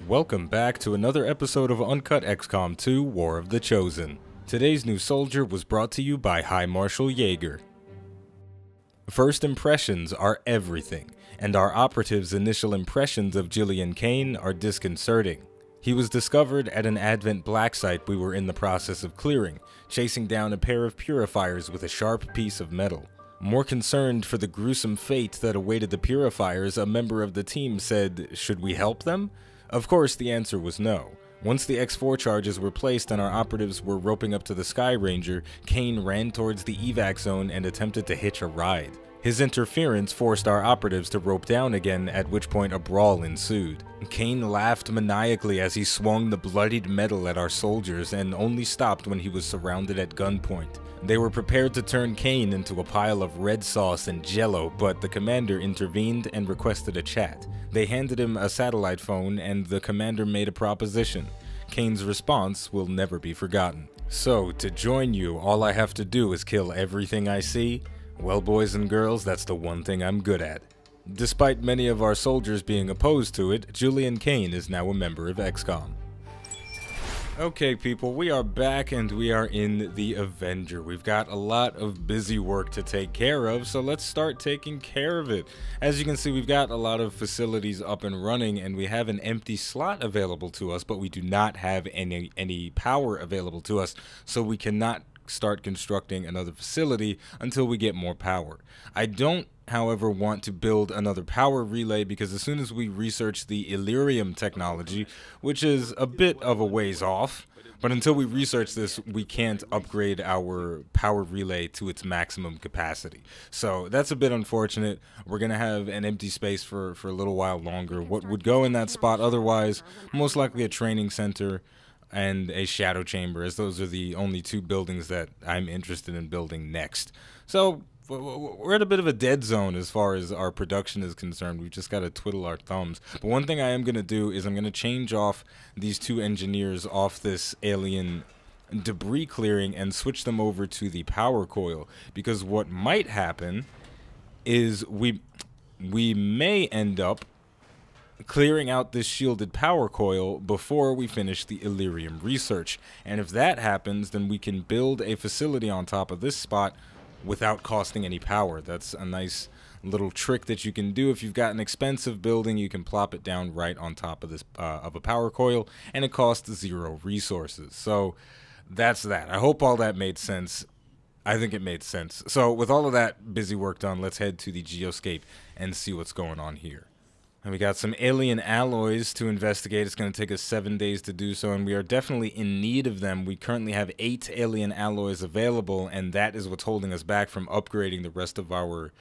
Welcome back to another episode of Uncut Xcom 2 War of the Chosen. Today's new soldier was brought to you by High Marshal Jaeger. First impressions are everything, and our operative's initial impressions of Julian Kane are disconcerting. He was discovered at an Advent Black site we were in the process of clearing, chasing down a pair of purifiers with a sharp piece of metal. More concerned for the gruesome fate that awaited the purifiers, a member of the team said, "Should we help them?" Of course, the answer was no. Once the X4 charges were placed and our operatives were roping up to the Sky Ranger, Kane ran towards the evac zone and attempted to hitch a ride. His interference forced our operatives to rope down again, at which point a brawl ensued. Kane laughed maniacally as he swung the bloodied metal at our soldiers and only stopped when he was surrounded at gunpoint. They were prepared to turn Kane into a pile of red sauce and jello, but the commander intervened and requested a chat. They handed him a satellite phone and the commander made a proposition. Kane's response will never be forgotten. "So, to join you, all I have to do is kill everything I see? Well, boys and girls, that's the one thing I'm good at." Despite many of our soldiers being opposed to it, Julian Kane is now a member of Xcom. Okay people, we are back and we are in the Avenger. We've got a lot of busy work to take care of, so let's start taking care of it. As you can see, we've got a lot of facilities up and running and we have an empty slot available to us, but we do not have any power available to us, so we cannot start constructing another facility until we get more power. I don't, however, want to build another power relay because as soon as we research the Elerium technology, which is a bit of a ways off, but until we research this, we can't upgrade our power relay to its maximum capacity. So that's a bit unfortunate. We're going to have an empty space for a little while longer. What would go in that spot otherwise? Most likely a training center and a shadow chamber, as those are the only two buildings that I'm interested in building next. So we're at a bit of a dead zone as far as our production is concerned. We've just got to twiddle our thumbs. But one thing I am going to do is I'm going to change off these two engineers off this alien debris clearing and switch them over to the power coil, because what might happen is we may end up clearing out this shielded power coil before we finish the Elerium research. And if that happens, then we can build a facility on top of this spot without costing any power. That's a nice little trick that you can do. If you've got an expensive building, you can plop it down right on top of this of a power coil, and it costs 0 resources. So that's that. I hope all that made sense. I think it made sense. So with all of that busy work done, let's head to the geoscape and see what's going on here. And we got some alien alloys to investigate. It's going to take us 7 days to do so, and we are definitely in need of them. We currently have 8 alien alloys available, and that is what's holding us back from upgrading the rest of our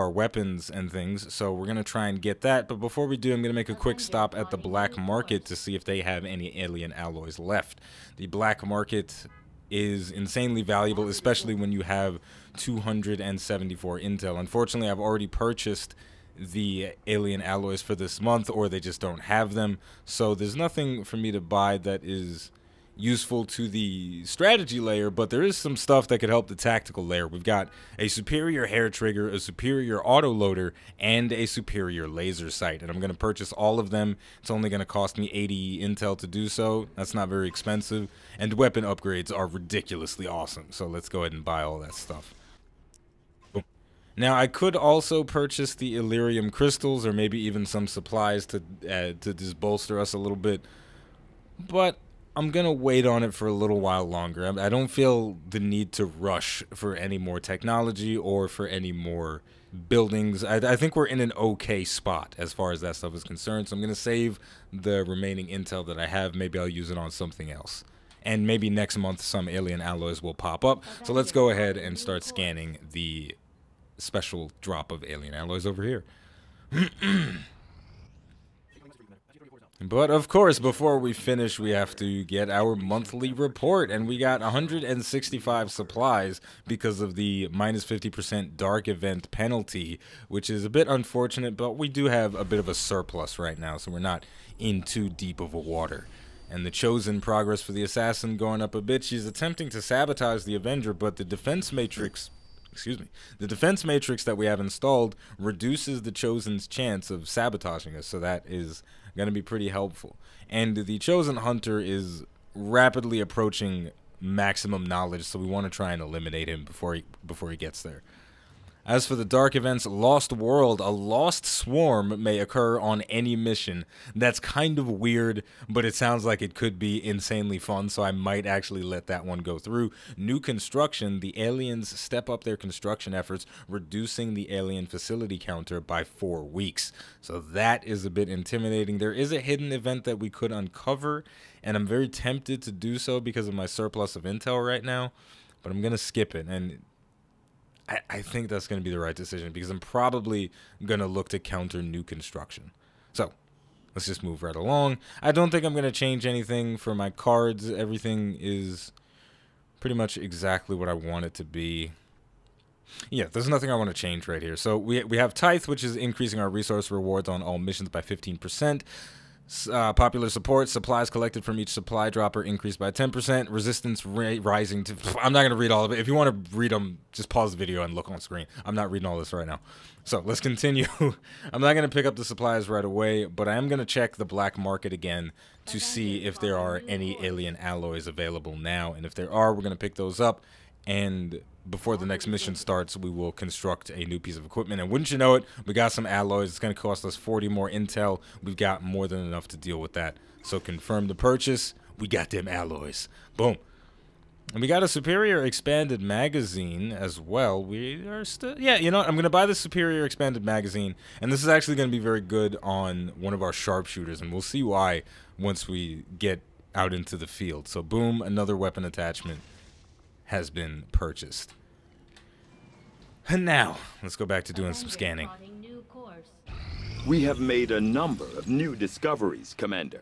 weapons and things. So we're going to try and get that. But before we do, I'm going to make a quick stop at the black market to see if they have any alien alloys left. The black market is insanely valuable, especially when you have 274 intel. Unfortunately, I've already purchased the alien alloys for this month, or they just don't have them, so there's nothing for me to buy that is useful to the strategy layer, but there is some stuff that could help the tactical layer. We've got a superior hair trigger, a superior autoloader, and a superior laser sight, and I'm going to purchase all of them. It's only going to cost me 80 intel to do so. That's not very expensive, and weapon upgrades are ridiculously awesome, so let's go ahead and buy all that stuff. Now, I could also purchase the Elerium crystals, or maybe even some supplies to just bolster us a little bit, but I'm going to wait on it for a little while longer. I don't feel the need to rush for any more technology or for any more buildings. I think we're in an okay spot as far as that stuff is concerned, so I'm going to save the remaining intel that I have. Maybe I'll use it on something else. And maybe next month some alien alloys will pop up. So let's go ahead and start scanning the special drop of alien alloys over here. But of course, before we finish, we have to get our monthly report, and we got 165 supplies because of the minus 50% dark event penalty, which is a bit unfortunate, but we do have a bit of a surplus right now, so we're not in too deep of a water. And the chosen progress for the assassin going up a bit. She's attempting to sabotage the Avenger, but the defense matrix excuse me, the defense matrix that we have installed reduces the Chosen's chance of sabotaging us, so that is going to be pretty helpful. And the Chosen Hunter is rapidly approaching maximum knowledge, so we want to try and eliminate him before he gets there. As for the dark events, Lost World, a lost swarm may occur on any mission. That's kind of weird, but it sounds like it could be insanely fun, so I might actually let that one go through. New construction, the aliens step up their construction efforts, reducing the alien facility counter by 4 weeks. So that is a bit intimidating. There is a hidden event that we could uncover, and I'm very tempted to do so because of my surplus of intel right now, but I'm going to skip it. And I think that's going to be the right decision because I'm probably going to look to counter new construction. So let's just move right along. I don't think I'm going to change anything for my cards. Everything is pretty much exactly what I want it to be. Yeah, there's nothing I want to change right here. So we have Tithe, which is increasing our resource rewards on all missions by 15%. Popular support, supplies collected from each supply dropper increased by 10%. Resistance rising to... I'm not going to read all of it. If you want to read them, just pause the video and look on screen. I'm not reading all this right now. So let's continue. I'm not going to pick up the supplies right away, but I am going to check the black market again to see if there are any alien alloys available now. And if there are, we're going to pick those up. And before the next mission starts, we will construct a new piece of equipment. And wouldn't you know it, we got some alloys. It's going to cost us 40 more intel. We've got more than enough to deal with that. So confirm the purchase. We got them alloys. Boom. And we got a superior expanded magazine as well. We are still... Yeah, you know what? I'm going to buy the superior expanded magazine. And this is actually going to be very good on one of our sharpshooters. And we'll see why once we get out into the field. So boom, another weapon attachment has been purchased. And now, let's go back to doing some scanning. We have made a number of new discoveries, Commander.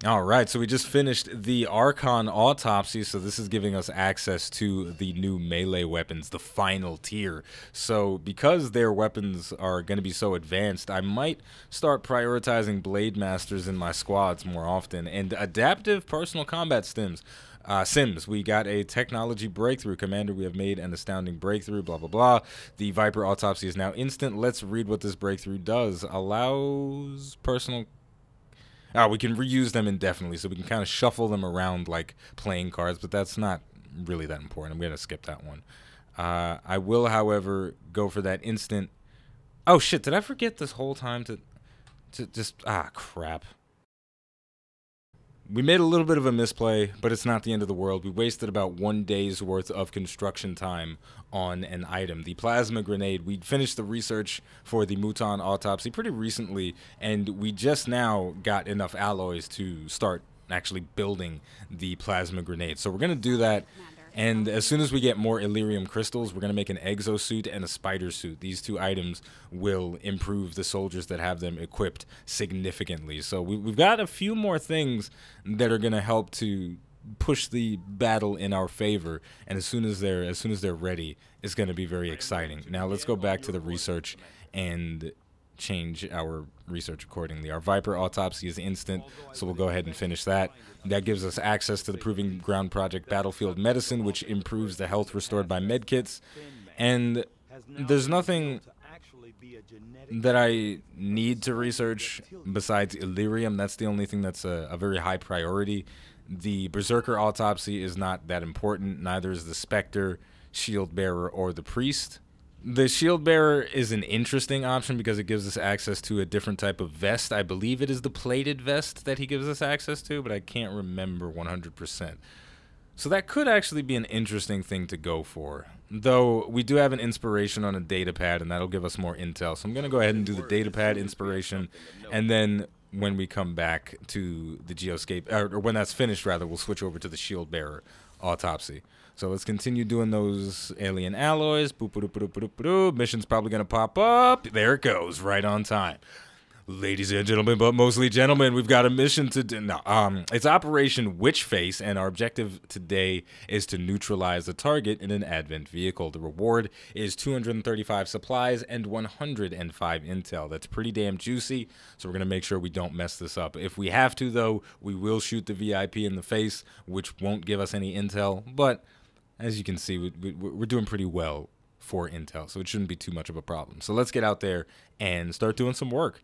Alright, so we just finished the Archon autopsy, so this is giving us access to the new melee weapons, the final tier. So because their weapons are going to be so advanced, I might start prioritizing Blade Masters in my squads more often. And adaptive personal combat sims. We got a technology breakthrough. Commander, we have made an astounding breakthrough, blah, blah, blah. The Viper autopsy is now instant. Let's read what this breakthrough does. Allows personal... we can reuse them indefinitely, so we can kind of shuffle them around like playing cards, but that's not really that important. I'm going to skip that one. I will, however, go for that instant... Oh, shit, did I forget this whole time to just... crap. We made a little bit of a misplay, but it's not the end of the world. We wasted about 1 day's worth of construction time on an item. The plasma grenade, we finished the research for the Muton autopsy pretty recently, and we just now got enough alloys to start actually building the plasma grenade. So we're going to do that, and as soon as we get more Illyrium crystals, we're going to make an exosuit and a spider suit. These two items will improve the soldiers that have them equipped significantly. So we've got a few more things that are going to help to push the battle in our favor, and as soon as they're ready, it's going to be very exciting. Now let's go back to the research and change our research accordingly. Our Viper autopsy is instant, so we'll go ahead and finish that. That gives us access to the Proving Ground Project Battlefield Medicine, which improves the health restored by medkits. And there's nothing that I need to research besides Illyrium. That's the only thing that's a very high priority. The Berserker autopsy is not that important, neither is the Spectre, Shield Bearer, or the Priest. The Shield Bearer is an interesting option because it gives us access to a different type of vest. I believe it is the plated vest that he gives us access to, but I can't remember 100%. So that could actually be an interesting thing to go for. Though we do have an inspiration on a data pad, and that'll give us more intel. So I'm going to go ahead and do the data pad inspiration, and then when we come back to the Geoscape, or when that's finished rather, we'll switch over to the Shield Bearer autopsy. So let's continue doing those alien alloys. Boop, boop, boop, boop, boop, boop. Mission's probably going to pop up. There it goes, right on time. Ladies and gentlemen, but mostly gentlemen, we've got a mission to do. No, it's Operation Witchface, and our objective today is to neutralize the target in an Advent vehicle. The reward is 235 supplies and 105 intel. That's pretty damn juicy, so we're going to make sure we don't mess this up. If we have to, though, we will shoot the VIP in the face, which won't give us any intel, but as you can see, we're doing pretty well for intel, so it shouldn't be too much of a problem. So let's get out there and start doing some work.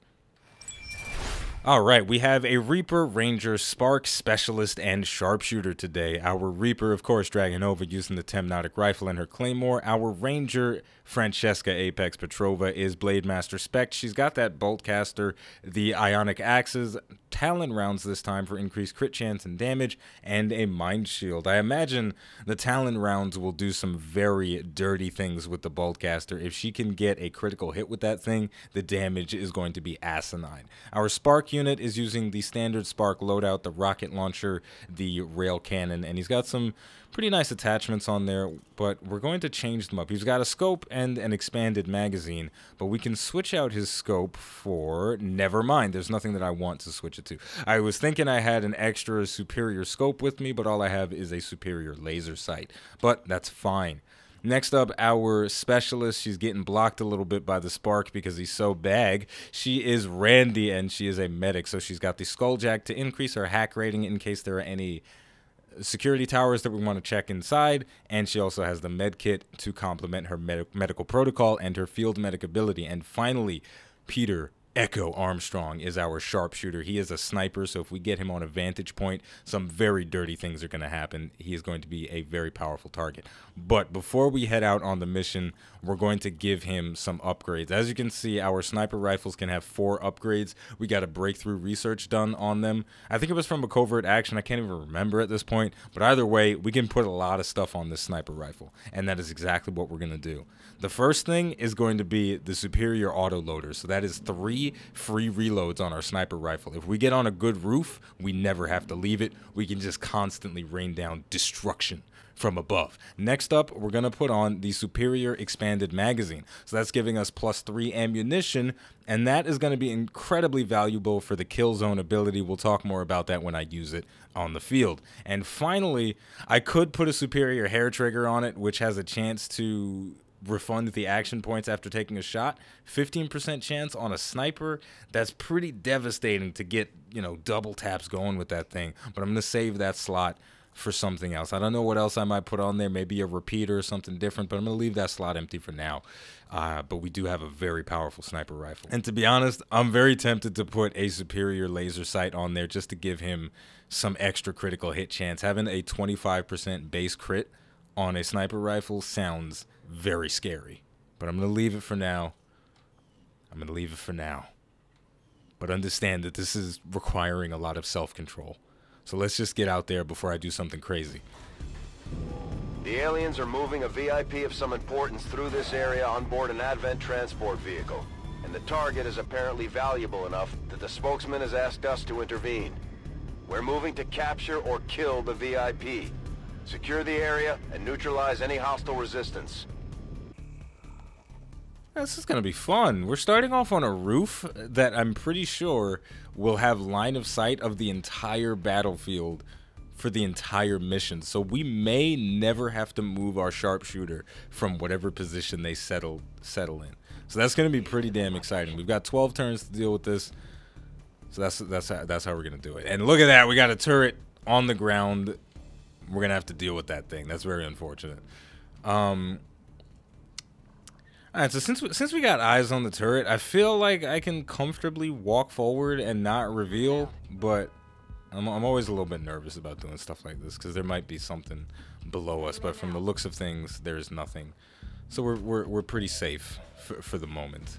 All right, we have a Reaper, Ranger, Spark, Specialist, and Sharpshooter today. Our Reaper, of course, dragging over using the Temnotic Rifle and her Claymore. Our Ranger, Francesca Apex Petrova, is Blademaster Spec. She's got that Boltcaster, the Ionic Axes, Talon rounds this time for increased crit chance and damage, and a Mind Shield. I imagine the Talon rounds will do some very dirty things with the Boltcaster. If she can get a critical hit with that thing, the damage is going to be asinine. Our Spark unit is using the standard Spark loadout, the rocket launcher, the rail cannon, and he's got some pretty nice attachments on there, but we're going to change them up. He's got a scope and an expanded magazine, but we can switch out his scope for, never mind, there's nothing that I want to switch it to. I was thinking I had an extra superior scope with me, but all I have is a superior laser sight, but that's fine. Next up, our Specialist. She's getting blocked a little bit by the Spark because he's so bag. She is Randy, and she is a medic, so she's got the Skulljack to increase her hack rating in case there are any security towers that we want to check inside, and she also has the med kit to complement her medical protocol and her field medic ability. And finally, Peter Echo Armstrong is our Sharpshooter. He is a sniper, so if we get him on a vantage point, some very dirty things are going to happen. He is going to be a very powerful target. But before we head out on the mission, we're going to give him some upgrades. As you can see, our sniper rifles can have 4 upgrades. We got a breakthrough research done on them. I think it was from a covert action. I can't even remember at this point. But either way, we can put a lot of stuff on this sniper rifle, and that is exactly what we're going to do. The first thing is going to be the superior autoloader. So that is 3 free reloads on our sniper rifle. If we get on a good roof, we never have to leave it. We can just constantly rain down destruction from above. Next up, we're going to put on the superior expanded magazine. So that's giving us +3 ammunition, and that is going to be incredibly valuable for the kill zone ability. We'll talk more about that when I use it on the field. And finally, I could put a superior hair trigger on it, which has a chance to refund the action points after taking a shot. 15% chance on a sniper. That's pretty devastating to get, you know, double taps going with that thing. But I'm going to save that slot for something else. I don't know what else I might put on there, maybe a repeater or something different, but I'm going to leave that slot empty for now. But we do have a very powerful sniper rifle. And to be honest, I'm very tempted to put a superior laser sight on there just to give him some extra critical hit chance. Having a 25% base crit on a sniper rifle sounds very scary, but I'm going to leave it for now. But understand that this is requiring a lot of self-control. So let's just get out there before I do something crazy. The aliens are moving a VIP of some importance through this area on board an Advent transport vehicle, and the target is apparently valuable enough that the spokesman has asked us to intervene. We're moving to capture or kill the VIP. Secure the area and neutralize any hostile resistance. This is going to be fun. We're starting off on a roof that I'm pretty sure will have line of sight of the entire battlefield for the entire mission. So we may never have to move our Sharpshooter from whatever position they settle in. So that's going to be pretty damn exciting. We've got 12 turns to deal with this. So that's how we're going to do it. And look at that. We got a turret on the ground. We're going to have to deal with that thing. That's very unfortunate. Alright, so since we got eyes on the turret, I feel like I can comfortably walk forward and not reveal, but I'm always a little bit nervous about doing stuff like this because there might be something below us, but from the looks of things, there's nothing. So we're pretty safe for the moment,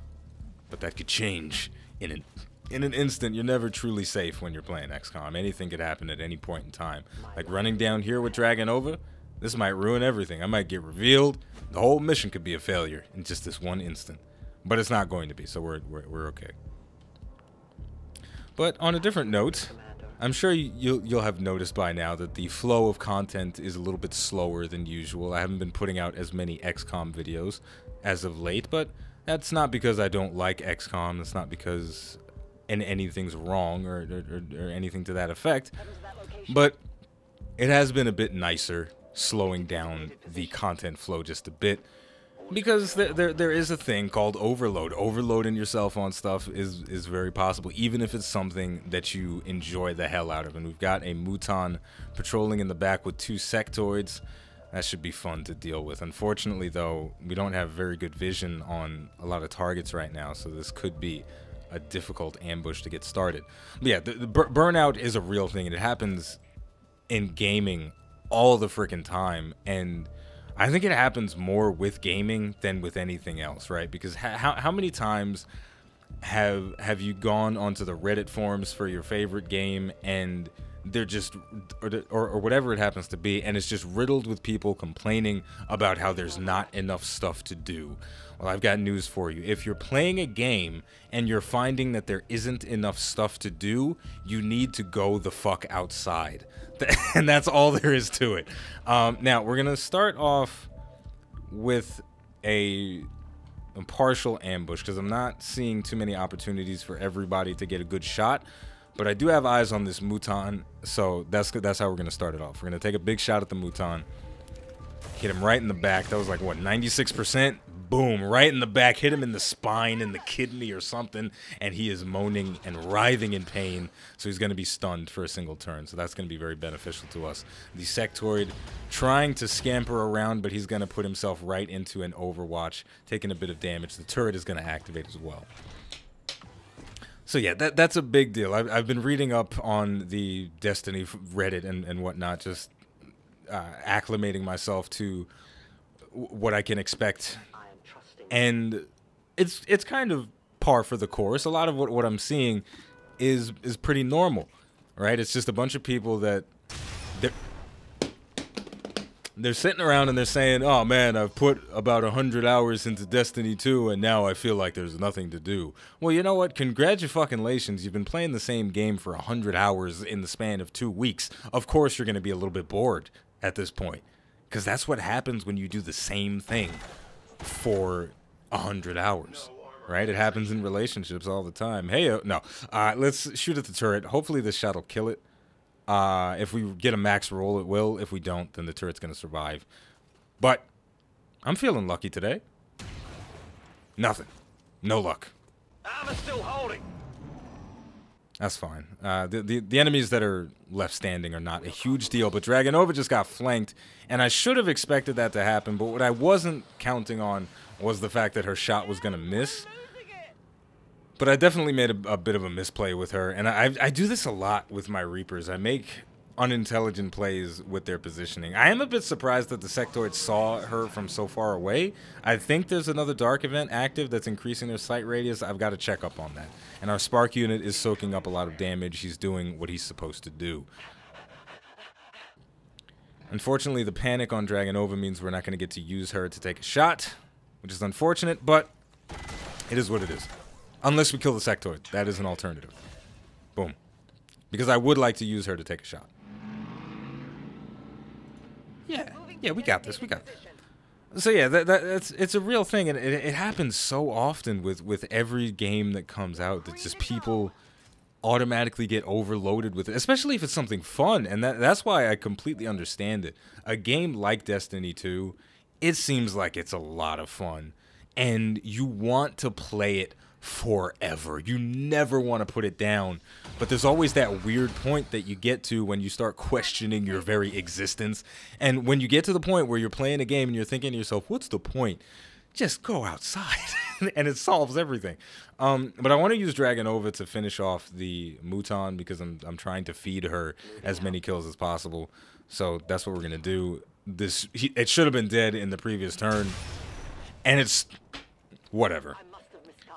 but that could change in an instant. You're never truly safe when you're playing XCOM. Anything could happen at any point in time. Like running down here with Dragon Over, this might ruin everything. I might get revealed. The whole mission could be a failure in just this one instant. But it's not going to be, so we're okay. But on a different note, I'm sure you'll have noticed by now that the flow of content is a little bit slower than usual. I haven't been putting out as many XCOM videos as of late, but that's not because I don't like XCOM. That's not because anything's wrong or anything to that effect. But it has been a bit nicer slowing down the content flow just a bit, because there is a thing called overload. Overloading yourself on stuff is very possible, even if it's something that you enjoy the hell out of. And we've got a Muton patrolling in the back with 2 sectoids. That should be fun to deal with. Unfortunately, though, we don't have very good vision on a lot of targets right now, so this could be a difficult ambush to get started. But yeah, the burnout is a real thing, and it happens in gaming all the freaking time, and I think it happens more with gaming than with anything else, right? Because how many times have you gone onto the Reddit forums for your favorite game, and they're just, or whatever it happens to be, and it's just riddled with people complaining about how there's not enough stuff to do? Well, I've got news for you. If you're playing a game and you're finding that there isn't enough stuff to do, you need to go the fuck outside. And that's all there is to it. Now, we're going to start off with a partial ambush, because I'm not seeing too many opportunities for everybody to get a good shot. But I do have eyes on this Mouton, so that's how we're going to start it off. We're going to take a big shot at the Mouton. Hit him right in the back. That was like, what, 96%? Boom, right in the back. Hit him in the spine, in the kidney or something, and he is moaning and writhing in pain. So he's going to be stunned for a single turn, so that's going to be very beneficial to us. The sectoid trying to scamper around, but he's going to put himself right into an overwatch, taking a bit of damage. The turret is going to activate as well. So yeah, that's a big deal. I've been reading up on the Destiny Reddit and whatnot, just acclimating myself to what I can expect, and it's kind of par for the course. A lot of what I'm seeing is pretty normal, right? It's just a bunch of people that they're sitting around and they're saying, "Oh man, I've put about 100 hours into Destiny 2 and now I feel like there's nothing to do." Well, you know what? Congratulations. You've been playing the same game for 100 hours in the span of 2 weeks. Of course you're going to be a little bit bored at this point, because that's what happens when you do the same thing for 100 hours, right? It happens in relationships all the time. Hey, no. Let's shoot at the turret. Hopefully this shot will kill it. If we get a max roll, it will. If we don't, then the turret's going to survive. But I'm feeling lucky today. Nothing. No luck. I'm still holding. That's fine. The enemies that are left standing are not a huge deal, but Dragonova just got flanked, and I should have expected that to happen, but what I wasn't counting on was the fact that her shot was going to miss. But I definitely made a bit of a misplay with her, and I do this a lot with my Reapers. I make unintelligent plays with their positioning. I am a bit surprised that the sectoid saw her from so far away. I think there's another dark event active that's increasing their sight radius. I've got to check up on that. And our spark unit is soaking up a lot of damage. He's doing what he's supposed to do. Unfortunately, the panic on Dragonova means we're not going to get to use her to take a shot, which is unfortunate, but it is what it is. Unless we kill the sectoid. That is an alternative. Boom. Because I would like to use her to take a shot. Yeah, we got this. We got this. So yeah, it's a real thing, and it happens so often with every game that comes out, that just people automatically get overloaded with it, especially if it's something fun, and that's why I completely understand it. A game like Destiny 2, it seems like it's a lot of fun, and you want to play it forever. You never want to put it down, but there's always that weird point that you get to when you start questioning your very existence. And when you get to the point where you're playing a game and you're thinking to yourself, what's the point? Just go outside. And it solves everything. But I want to use Dragonova to finish off the Mouton, because I'm trying to feed her as many kills as possible. So that's what we're gonna do. It should have been dead in the previous turn, and it's whatever.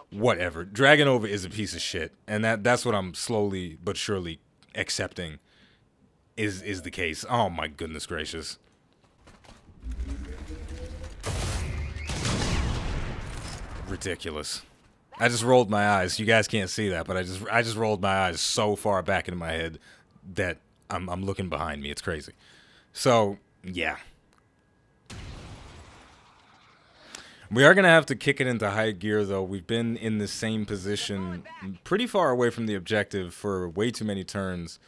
Whatever. Dragonova is a piece of shit, and that's what I'm slowly but surely accepting is the case. Oh my goodness gracious. Ridiculous. I just rolled my eyes. You guys can't see that, but I just rolled my eyes so far back into my head that I'm looking behind me. It's crazy. So, yeah. We are going to have to kick it into high gear, though. We've been in the same position pretty far away from the objective for way too many turns,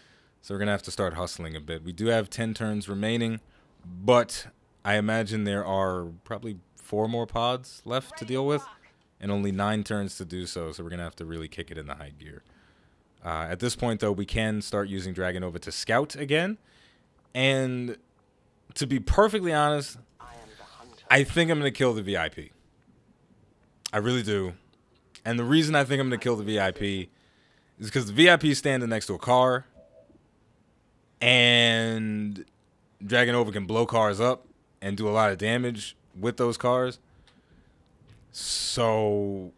so we're going to have to start hustling a bit. We do have 10 turns remaining, but I imagine there are probably 4 more pods left to deal with, and only 9 turns to do so, so we're going to have to really kick it into high gear. At this point, though, we can start using Dragonova to scout again, and to be perfectly honest, I think I'm going to kill the VIP. I really do. And the reason I think I'm going to kill the VIP is because the VIP is standing next to a car. And Dragonova can blow cars up and do a lot of damage with those cars. So,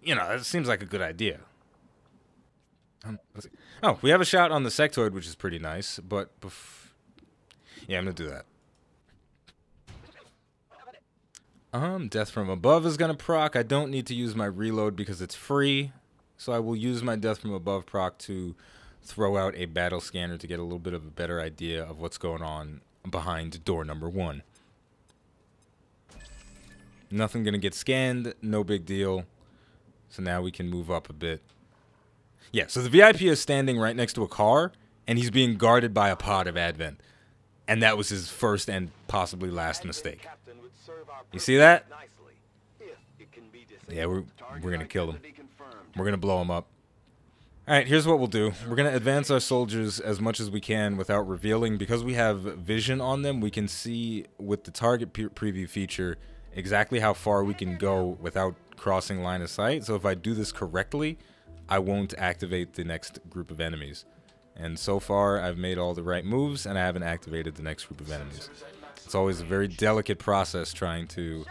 you know, that seems like a good idea. Let's see. Oh, we have a shot on the sectoid, which is pretty nice. But, yeah, I'm going to do that. Death from above is going to proc. I don't need to use my reload because it's free. So I will use my death from above proc to throw out a battle scanner to get a little bit of a better idea of what's going on behind door number 1. Nothing going to get scanned. No big deal. So now we can move up a bit. Yeah, so the VIP is standing right next to a car, and he's being guarded by a pod of Advent. And that was his first and possibly last mistake. You see that? Yeah, we're going to kill him. We're going to blow him up. Alright, here's what we'll do. We're going to advance our soldiers as much as we can without revealing. Because we have vision on them, we can see with the target preview feature exactly how far we can go without crossing line of sight. So if I do this correctly, I won't activate the next group of enemies. And so far, I've made all the right moves, and I haven't activated the next group of enemies. It's always a very delicate process trying to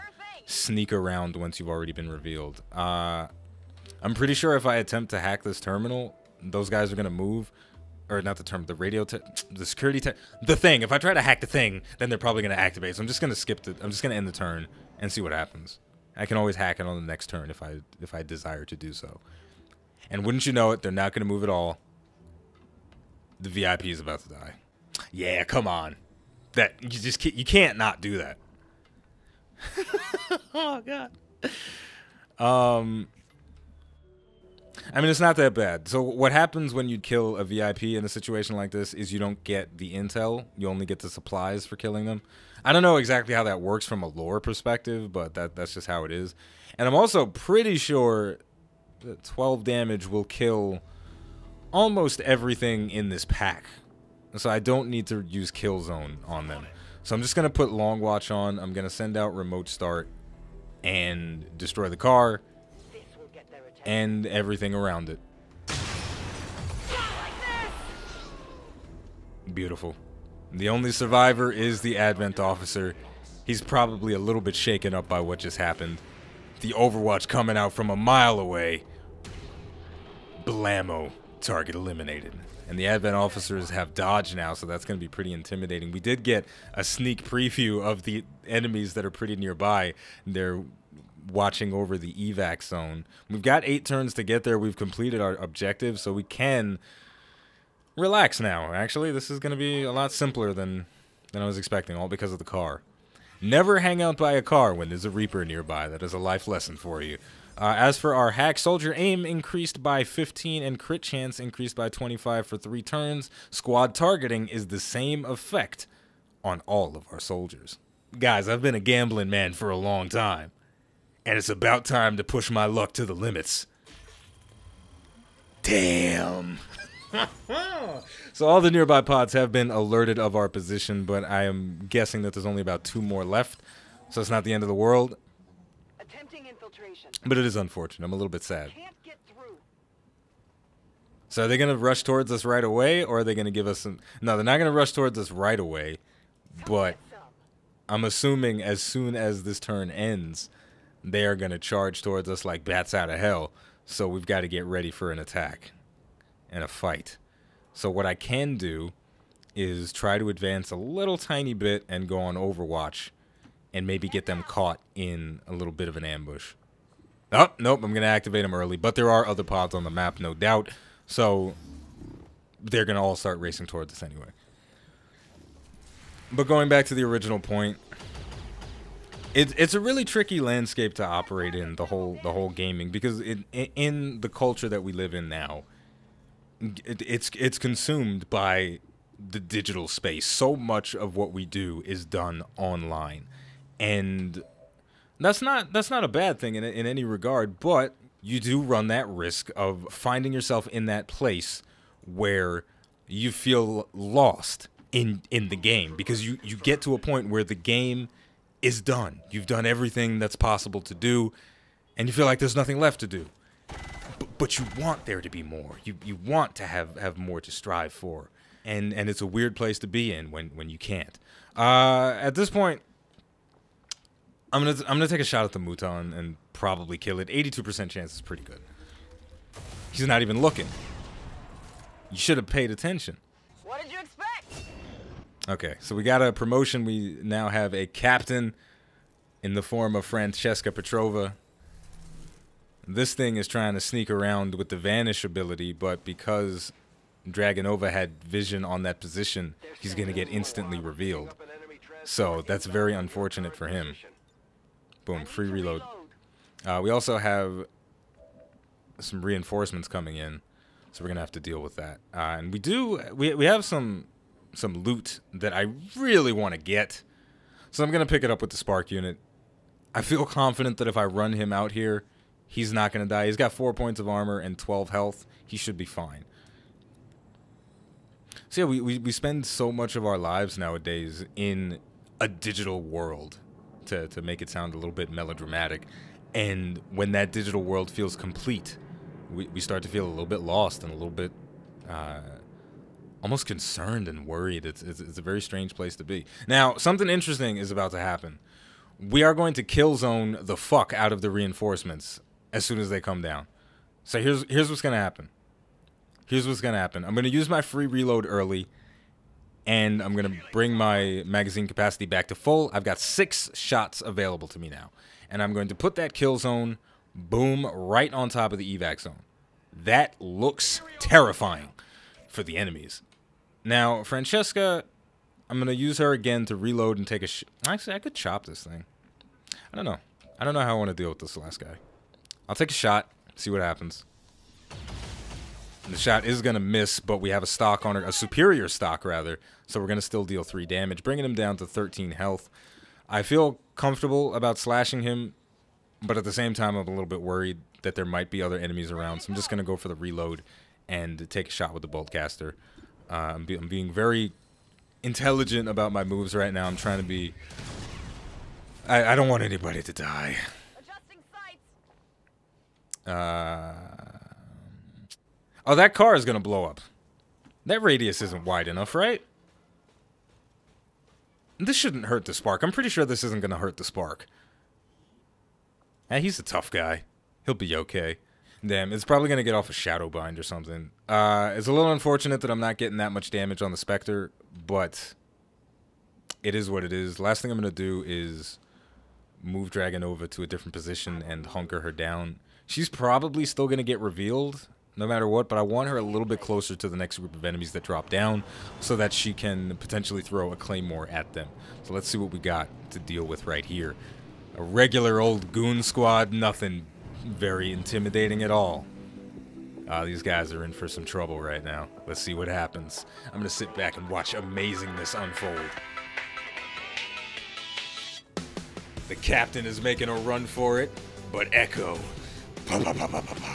sneak around once you've already been revealed. I'm pretty sure if I attempt to hack this terminal, those guys are going to move. Or not the terminal, the radio, the security, the thing. If I try to hack the thing, then they're probably going to activate. So I'm just going to skip it. I'm just going to end the turn and see what happens. I can always hack it on the next turn if I desire to do so. And wouldn't you know it, they're not going to move at all. The VIP is about to die. Yeah, come on. You can't not do that. Oh god. I mean, it's not that bad. So what happens when you kill a VIP in a situation like this is you don't get the intel. You only get the supplies for killing them. I don't know exactly how that works from a lore perspective, but that's just how it is. And I'm also pretty sure that 12 damage will kill almost everything in this pack. So I don't need to use kill zone on them. So I'm just going to put long watch on. I'm going to send out remote start and destroy the car and everything around it. Beautiful. The only survivor is the Advent officer. He's probably a little bit shaken up by what just happened. The Overwatch coming out from a mile away. Blammo. Target eliminated. And the Advent officers have dodge now, so that's going to be pretty intimidating. We did get a sneak preview of the enemies that are pretty nearby. They're watching over the evac zone. We've got 8 turns to get there. We've completed our objective, so we can relax now. Actually, this is going to be a lot simpler than I was expecting, all because of the car. Never hang out by a car when there's a Reaper nearby. That is a life lesson for you. As for our hack, soldier aim increased by 15 and crit chance increased by 25 for 3 turns. Squad targeting is the same effect on all of our soldiers. Guys, I've been a gambling man for a long time, and it's about time to push my luck to the limits. Damn. So all the nearby pods have been alerted of our position, but I am guessing that there's only about 2 more left, so it's not the end of the world. But it is unfortunate. I'm a little bit sad. So are they going to rush towards us right away, or are they going to give us some... No, they're not going to rush towards us right away, but I'm assuming as soon as this turn ends, they are going to charge towards us like bats out of hell. So we've got to get ready for an attack and a fight. So what I can do is try to advance a little tiny bit and go on Overwatch and maybe get them caught in a little bit of an ambush. Oh, nope, I'm going to activate them early, but there are other pods on the map, no doubt, so they're going to all start racing towards us anyway. But going back to the original point, it's a really tricky landscape to operate in, the whole gaming, because in the culture that we live in now, it's consumed by the digital space. So much of what we do is done online, and that's not a bad thing in any regard, but you do run that risk of finding yourself in that place where you feel lost in the game, because you get to a point where the game is done. You've done everything that's possible to do, and you feel like there's nothing left to do. But you want there to be more. You want to have more to strive for, and it's a weird place to be in when you can't. At this point, I'm gonna take a shot at the Mouton and probably kill it. 82% chance is pretty good. He's not even looking. You should have paid attention. What did you expect? Okay, so we got a promotion. We now have a captain in the form of Francesca Petrova. This thing is trying to sneak around with the Vanish ability, but because Dragonova had vision on that position, he's going to get instantly revealed. So that's very unfortunate for him. Boom, free reload. We also have some reinforcements coming in, so we're going to have to deal with that. And we have some loot that I really want to get, so I'm going to pick it up with the Spark unit. I feel confident that if I run him out here, he's not going to die. He's got 4 points of armor and 12 health. He should be fine. So yeah, we spend so much of our lives nowadays in a digital world, to make it sound a little bit melodramatic. And when that digital world feels complete, we start to feel a little bit lost and a little bit almost concerned and worried. It's a very strange place to be. Now, something interesting is about to happen. We are going to kill zone the fuck out of the reinforcements as soon as they come down. So here's what's going to happen. Here's what's going to happen. I'm going to use my free reload early, and I'm going to bring my magazine capacity back to full. I've got 6 shots available to me now. And I'm going to put that kill zone, boom, right on top of the evac zone. That looks terrifying for the enemies. Now, Francesca, I'm going to use her again to reload and take a Actually, I could chop this thing. I don't know. I don't know how I want to deal with this last guy. I'll take a shot, see what happens. The shot is going to miss, but we have a stock on her, a superior stock, rather. So we're going to still deal 3 damage, bringing him down to 13 health. I feel comfortable about slashing him, but at the same time, I'm a little bit worried that there might be other enemies around. So I'm just going to go for the reload and take a shot with the boltcaster. I'm being very intelligent about my moves right now. I'm trying to be... I don't want anybody to die. Oh, that car is going to blow up. That radius isn't wide enough, right? This shouldn't hurt the Spark. I'm pretty sure this isn't going to hurt the Spark. He's a tough guy. He'll be okay. Damn, it's probably going to get off a Shadow Bind or something. It's a little unfortunate that I'm not getting that much damage on the Spectre, but it is what it is. Last thing I'm going to do is move Dragonova to a different position and hunker her down. She's probably still going to get revealed no matter what, but I want her a little bit closer to the next group of enemies that drop down so that she can potentially throw a Claymore at them. So let's see what we got to deal with right here. A regular old goon squad, nothing very intimidating at all. These guys are in for some trouble right now. Let's see what happens. I'm going to sit back and watch amazingness unfold. The captain is making a run for it, but Echo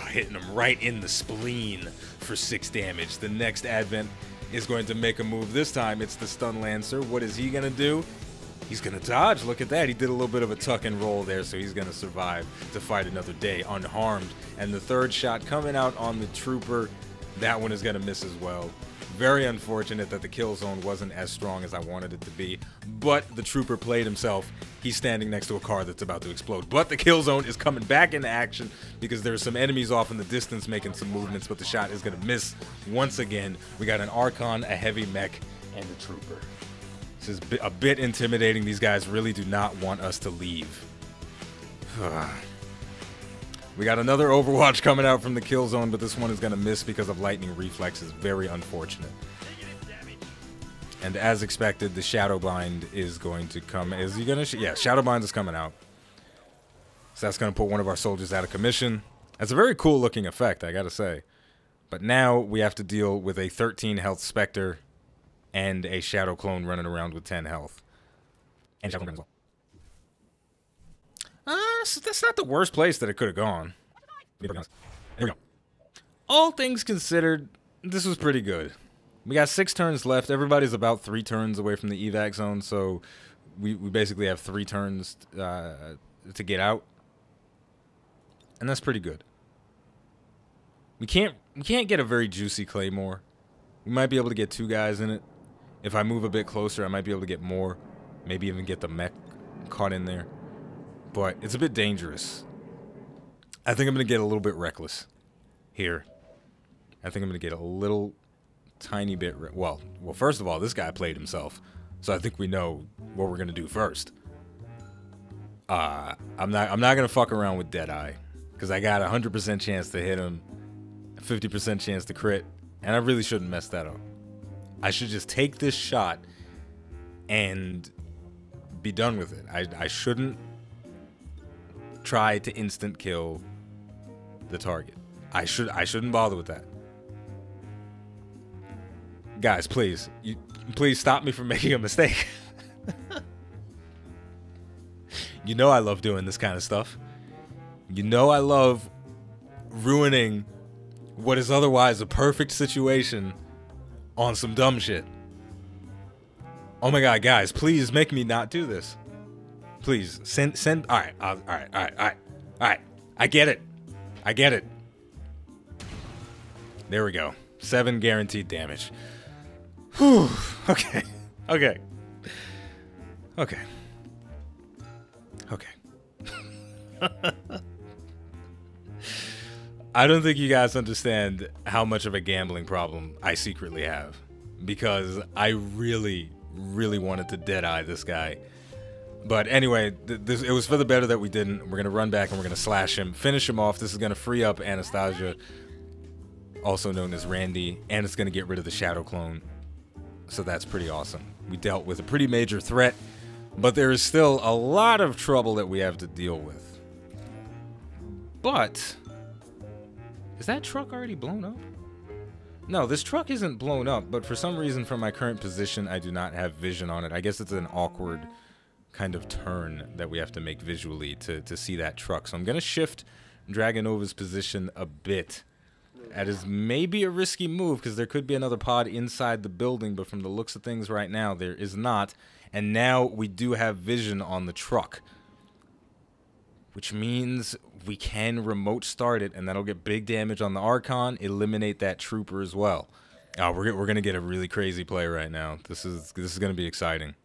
hitting him right in the spleen for 6 damage. The next Advent is going to make a move. This time it's the Stun Lancer. What is he going to do? He's going to dodge. Look at that. He did a little bit of a tuck and roll there, so he's going to survive to fight another day unharmed. And the third shot coming out on the Trooper, that one is going to miss as well. Very unfortunate that the kill zone wasn't as strong as I wanted it to be, but the Trooper played himself. He's standing next to a car that's about to explode, but the kill zone is coming back into action because there's some enemies off in the distance making some movements, but the shot is going to miss once again. We got an Archon, a heavy mech, and a Trooper. This is a bit intimidating. These guys really do not want us to leave. We got another Overwatch coming out from the kill zone, but this one is going to miss because of lightning reflexes. Very unfortunate. And as expected, the Shadow Bind is going to come. Is he going to? Yeah, Shadow Bind is coming out. So that's going to put one of our soldiers out of commission. That's a very cool looking effect, I got to say. But now we have to deal with a 13 health Spectre and a Shadow Clone running around with 10 health. And Shadow Clone as well. So that's not the worst place that it could have gone. Here we go. All things considered, this was pretty good. We got 6 turns left. Everybody's about 3 turns away from the evac zone, so we basically have 3 turns to get out. And that's pretty good. We can't get a very juicy claymore. We might be able to get 2 guys in it. If I move a bit closer, I might be able to get more. Maybe even get the mech caught in there. But it's a bit dangerous. I think I'm going to get a little bit reckless here. I think I'm going to get a little tiny bit... Well, first of all, this guy played himself. So I think we know what we're going to do first. I'm not going to fuck around with Deadeye. Because I got a 100% chance to hit him. A 50% chance to crit. And I really shouldn't mess that up. I should just take this shot and be done with it. I shouldn't try to instant kill the target. I shouldn't bother with that. Guys, please stop me from making a mistake. You know I love doing this kind of stuff. You know I love ruining what is otherwise a perfect situation on some dumb shit. Oh my god, guys, please make me not do this. Please, send, alright. I get it. There we go. 7 guaranteed damage. Whew, okay. I don't think you guys understand how much of a gambling problem I secretly have. Because I really wanted to Deadeye this guy. But anyway, it was for the better that we didn't. We're going to run back and we're going to slash him. Finish him off. This is going to free up Anastasia, also known as Randy. And it's going to get rid of the Shadow Clone. So that's pretty awesome. We dealt with a pretty major threat. But there is still a lot of trouble that we have to deal with. But... is that truck already blown up? No, this truck isn't blown up, but for some reason from my current position, I do not have vision on it. I guess it's an awkward kind of turn that we have to make visually to see that truck. So I'm going to shift Dragonova's position a bit. That is maybe a risky move because there could be another pod inside the building, but from the looks of things right now, there is not. And now we do have vision on the truck, which means we can remote start it, and that'll get big damage on the Archon, eliminate that trooper as well. Oh, we're going to get a really crazy play right now. This is going to be exciting.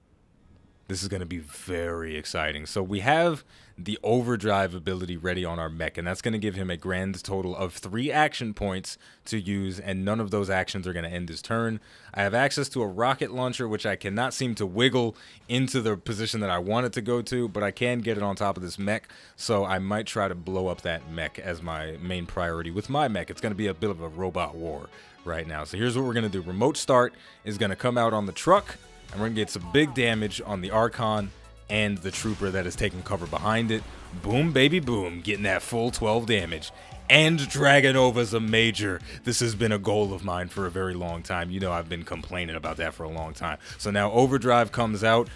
This is going to be very exciting. So we have the overdrive ability ready on our mech, and that's going to give him a grand total of 3 action points to use, and none of those actions are going to end his turn. I have access to a rocket launcher, which I cannot seem to wiggle into the position that I want it to go to, but I can get it on top of this mech, so I might try to blow up that mech as my main priority with my mech. It's going to be a bit of a robot war right now. So here's what we're going to do. Remote start is going to come out on the truck, and we're going to get some big damage on the Archon and the trooper that is taking cover behind it. Boom, baby, boom. Getting that full 12 damage. And Dragonova's a major. This has been a goal of mine for a very long time. You know I've been complaining about that for a long time. So now overdrive comes out.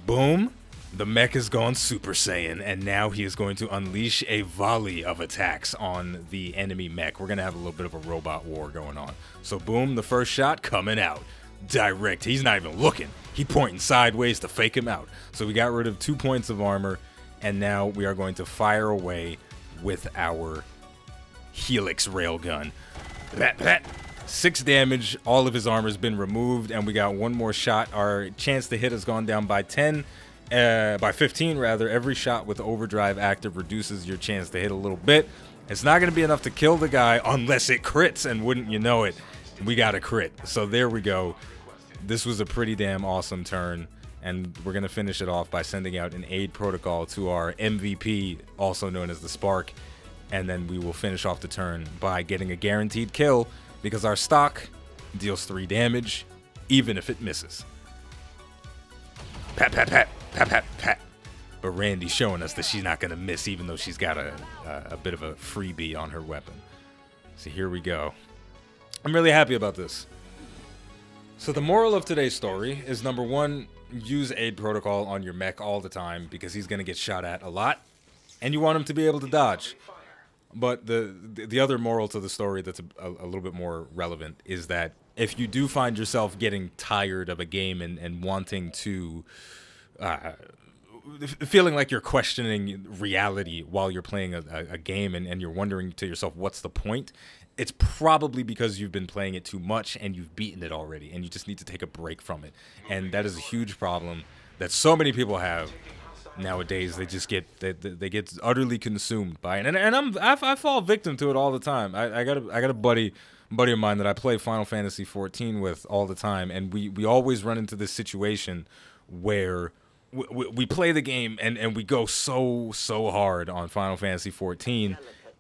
Boom. The mech is gone Super Saiyan. And now he is going to unleash a volley of attacks on the enemy mech. We're going to have a little bit of a robot war going on. So boom, the first shot coming out. Direct. He's not even looking. He pointing sideways to fake him out. So we got rid of 2 points of armor, and now we are going to fire away with our Helix railgun. 6 damage. All of his armor's been removed, and we got 1 more shot. Our chance to hit has gone down by 15 rather. Every shot with overdrive active reduces your chance to hit a little bit. It's not going to be enough to kill the guy unless it crits, and wouldn't you know it, we got a crit. So there we go. This was a pretty damn awesome turn, and we're going to finish it off by sending out an aid protocol to our MVP, also known as the Spark, and then we will finish off the turn by getting a guaranteed kill because our stock deals 3 damage, even if it misses. Pat, pat, pat, pat, pat, pat. But Randy's showing us that she's not going to miss, even though she's got a bit of a freebie on her weapon. So here we go. I'm really happy about this. So the moral of today's story is, number 1, use aid protocol on your mech all the time because he's going to get shot at a lot, and you want him to be able to dodge. But the other moral to the story that's a little bit more relevant is that if you do find yourself getting tired of a game and wanting to, feeling like you're questioning reality while you're playing a game and you're wondering to yourself, what's the point? It's probably because you've been playing it too much and you've beaten it already and you just need to take a break from it. And that is a huge problem that so many people have nowadays. They just get they get utterly consumed by it, and I fall victim to it all the time. I got a buddy of mine that I play Final Fantasy 14 with all the time, and we always run into this situation where we play the game and we go so hard on Final Fantasy 14,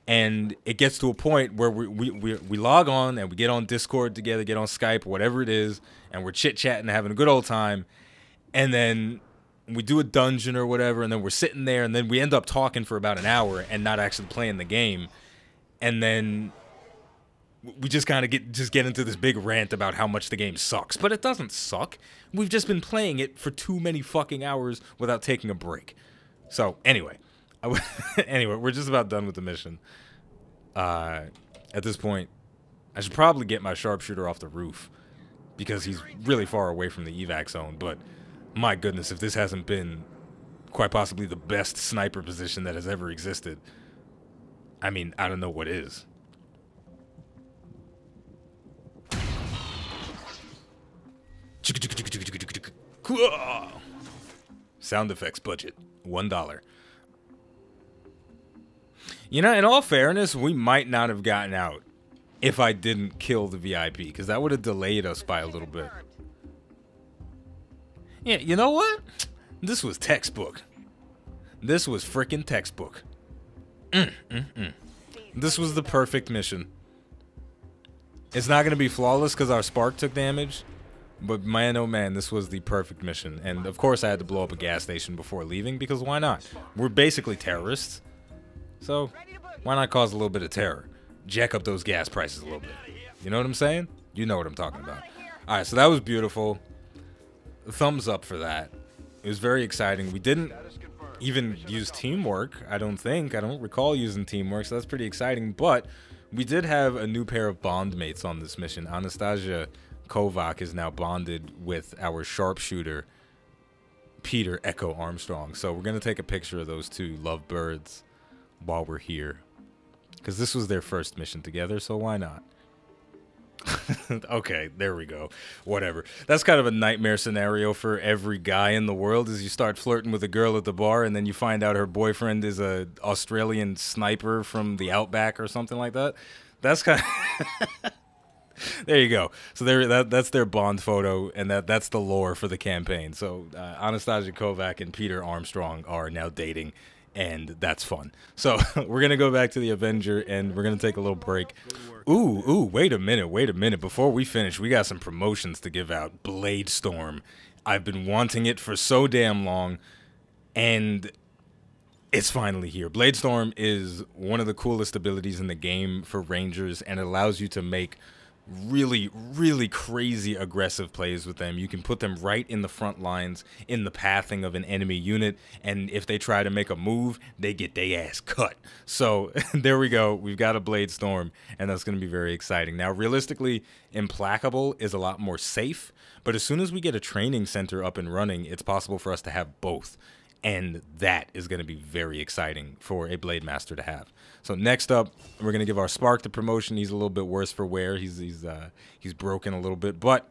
and it gets to a point where we log on and we get on Discord together, get on Skype, whatever it is, and we're chit-chatting, having a good old time, and then we do a dungeon or whatever, and then we're sitting there, and then we end up talking for about an hour and not actually playing the game, and then we just kind of get into this big rant about how much the game sucks. But it doesn't suck. We've just been playing it for too many fucking hours without taking a break. So anyway, we're just about done with the mission. At this point, I should probably get my sharpshooter off the roof because he's really far away from the evac zone, but my goodness, if this hasn't been quite possibly the best sniper position that has ever existed, I mean, I don't know what is. Sound effects budget, $1. You know, in all fairness, we might not have gotten out if I didn't kill the VIP, because that would have delayed us by a little bit. Yeah, you know what? This was textbook. This was frickin' textbook. This was the perfect mission. It's not going to be flawless because our spark took damage, but man, oh man, this was the perfect mission. And of course I had to blow up a gas station before leaving, because why not? We're basically terrorists, so why not cause a little bit of terror? Jack up those gas prices a little bit. You know what I'm saying? You know what I'm talking about. Alright, so that was beautiful. Thumbs up for that. It was very exciting. We didn't even use teamwork, I don't think. I don't recall using teamwork, so that's pretty exciting. But we did have a new pair of bond mates on this mission. Anastasia Kovac is now bonded with our sharpshooter, Peter Echo Armstrong. So we're going to take a picture of those two lovebirds while we're here, because this was their first mission together, so why not? Okay, there we go. Whatever. That's kind of a nightmare scenario for every guy in the world, is you start flirting with a girl at the bar and then you find out her boyfriend is a Australian sniper from the outback or something like that. That's kind of there you go. So that's their bond photo, and that's the lore for the campaign. So Anastasia Kovac and Peter Armstrong are now dating, and that's fun. So we're going to go back to the Avenger, and we're going to take a little break. Ooh, wait a minute. Before we finish, we got some promotions to give out. Bladestorm. I've been wanting it for so damn long, and it's finally here. Bladestorm is one of the coolest abilities in the game for Rangers, and it allows you to make really crazy aggressive plays with them. You can put them right in the front lines, in the pathing of an enemy unit, and if they try to make a move, they get their ass cut. So there we go. We've got a Bladestorm, and that's going to be very exciting. Now, realistically, Implacable is a lot more safe, but as soon as we get a training center up and running, it's possible for us to have both. And that is going to be very exciting for a Blade Master to have. So next up, we're going to give our Spark the promotion. He's a little bit worse for wear. He's broken a little bit, but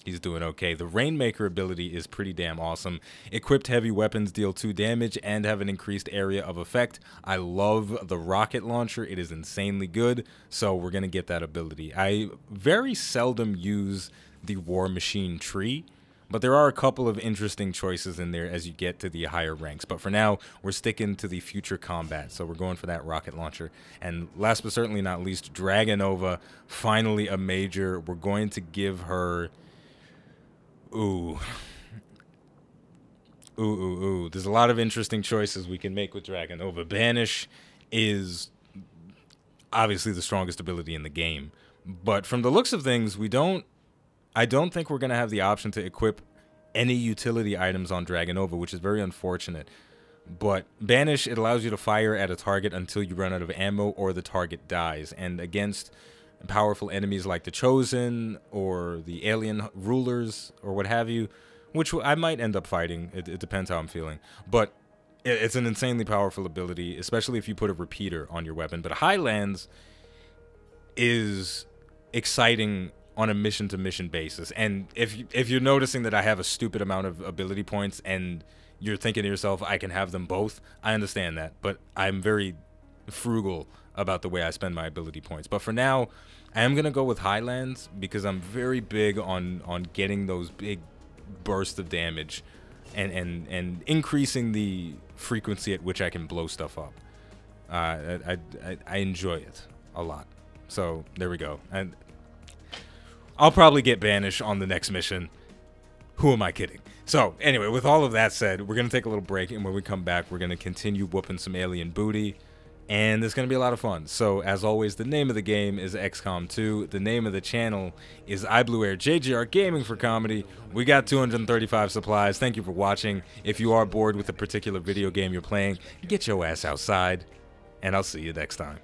he's doing okay. The Rainmaker ability is pretty damn awesome. Equipped heavy weapons deal 2 damage and have an increased area of effect. I love the rocket launcher. It is insanely good, so we're going to get that ability. I very seldom use the War Machine tree, but there are a couple of interesting choices in there as you get to the higher ranks. But for now, we're sticking to the future combat, so we're going for that rocket launcher. And last but certainly not least, Dragonova, finally a major. We're going to give her... Ooh. There's a lot of interesting choices we can make with Dragonova. Banish is obviously the strongest ability in the game. But from the looks of things, I don't think we're going to have the option to equip any utility items on Dragonova, which is very unfortunate. But Banish, it allows you to fire at a target until you run out of ammo or the target dies. And against powerful enemies like the Chosen or the alien rulers or what have you, which I might end up fighting. It depends how I'm feeling. But it's an insanely powerful ability, especially if you put a repeater on your weapon. But Highlands is exciting on a mission-to-mission basis. And if you're noticing that I have a stupid amount of ability points and you're thinking to yourself, I can have them both, I understand that. But I'm very frugal about the way I spend my ability points. But for now, I am going to go with Highlands because I'm very big on getting those big bursts of damage and increasing the frequency at which I can blow stuff up. I enjoy it a lot. So there we go. And I'll probably get Banish on the next mission. Who am I kidding? So anyway, with all of that said, we're going to take a little break, and when we come back, we're going to continue whooping some alien booty, and it's going to be a lot of fun. So as always, the name of the game is XCOM 2. The name of the channel is iBluairJgR Gaming for Comedy. We got 235 supplies. Thank you for watching. If you are bored with a particular video game you're playing, get your ass outside, and I'll see you next time.